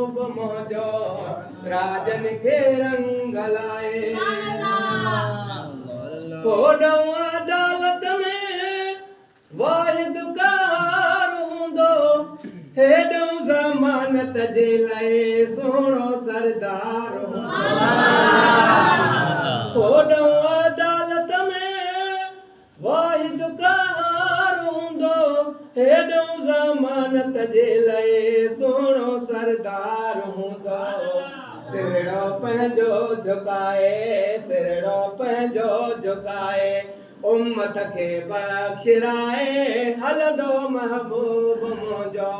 महबूब मोजो राजन के रंग लाए। होॾो अदालत में वाहिद क़हार हूंदो, हेॾो ज़मानत जे लाइ सोणो सरदार हूंदो। होॾो अदालत में वाहिद क़हार हूंदो, हेॾो ज़मानत जे लाइ सोणो सरदार हूंदो। तिरड़ो पंहिंजो झुकाए, तिरड़ो पंहिंजो झुकाए, उम्मत खे बख़्शिराए, हलंदो महबूब मुंहिंजो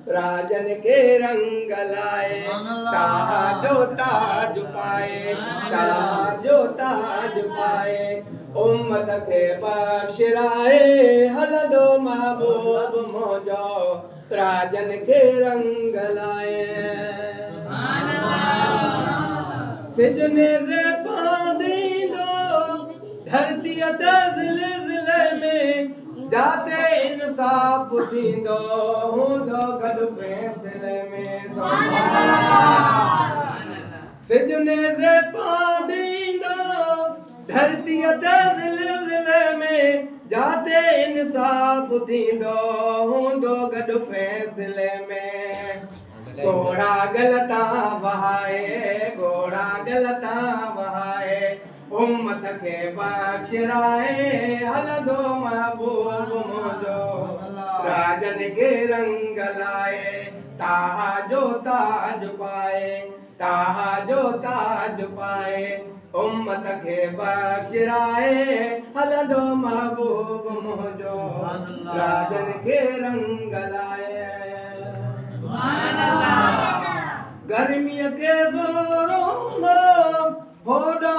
राजन के रंग लाए। ताजो ताज पाए, ताजो ताज पाए, उम्मत खे बख़्शिराए, हलंदो महबूब मुंहिंजो राजन के रंग लाए। सिजने से पांदींदो धरतीअ ते ज़िलज़िले में, जाते इंसाफ़ थींदो हूंदो गॾु फ़ैसिले में। सिजने से पांदींदो धरतीअ ते ज़िलज़िले में, जाते इंसाफ़ थींदो हूंदो गॾु फ़ैसिले में। घोड़ा गलता वहाए, घोड़ा गलता वहाए, उम्मत खे बख़्शिराए, हलंदो महबूब मुंहिंजो राजन के रंग लाए। ताजो ताज पाए, ताजो ताज पाए, उम्मत खे बख़्शिराए, हलंदो महबूब मुंहिंजो राजन के रंग लाए। गर्मीअ के ज़ोर हूंदो, होॾा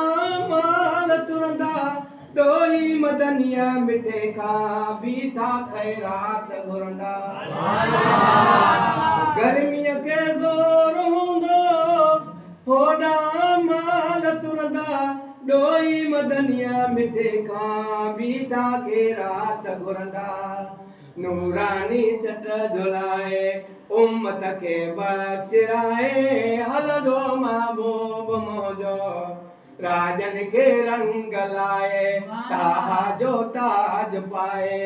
माल तुरंदा, ॾोही मदनीअ मिठे खां बीठा ख़ैरात घुरंदा। गर्मीअ के ज़ोर हूंदो, होॾा माल तुरंदा, ॾोही मदनीअ मिठे खां बीठा ख़ैरात घुरंदा। नूरानी छट झुलाए, उम्मत खे बख़्शिराए, हलंदो महबूब मुंहिंजो राजन के रंग लाए। ताजो ताज पाए,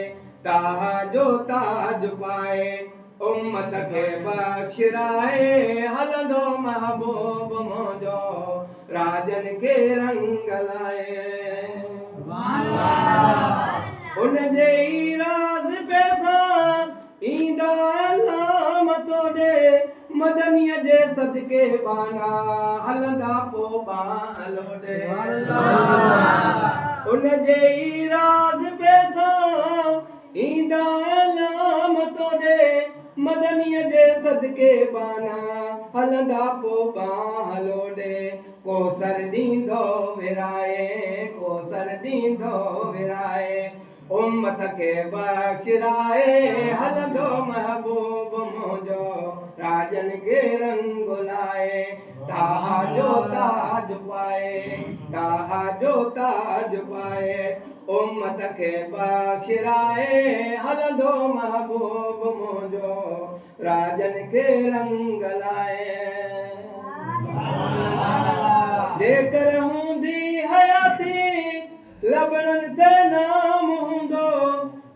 ताजो ताज पाए, उम्मत खे बख़्शिराए, हलंदो महबूब मुंहिंजो राजन के रंग लाए। उनजे ई राज़ पैसां ईंदा लाम तोड़े, मदनीअ जे सदके बाना हलंदा पोइ बाह लोॾे। उनजे ई राज़ पैसां ईंदा लाम तोड़े, मदनीअ जे सदके बाना हलंदा पोइ बाह लोॾे। कोसर ॾींदो विराए, कोसर ॾींदो विराए, उम्मत खे बख़्शिराए, हलंदो महबूब मुंहिंजो राजन के रंग लाए। ताजो ताज पाए, ताजो ताज पाए, उम्मत खे बख़्शिराए, हलंदो महबूब मुंहिंजो राजन के रंग लाए। जेकर हूंदी हयाती लबड़नि ते नाम हूंदो,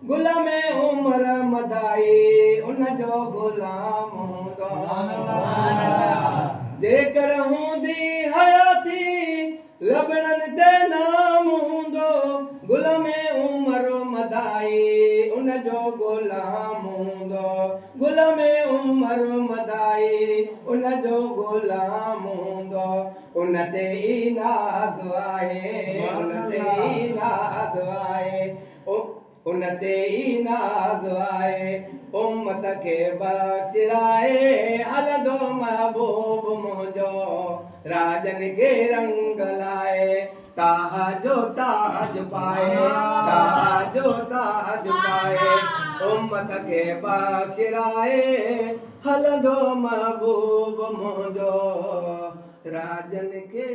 गुलाम उमर मदाई उनजो गुलाम हूंदो। जेकर हूंदी हयाती लबड़नि ते नाम हूंदो, गुलाम उमर मदाई उनजो गुलाम हूंदो। गुलाम उमर मदाई उनजो गुलाम हूंदो। उन ते ई नाज़ आहे, उन ते ई नाज़ आहे, उन ते ई नाज़ आहे, उम्मत खे बख़्शिराए, हलंदो महबूब मुंहिंजो राजन के रंग लाए। ताजो ताज पाए, ताजो ताज पाए, उम्मत खे बख़्शिराए, हलंदो महबूब मुंहिंजो राजन के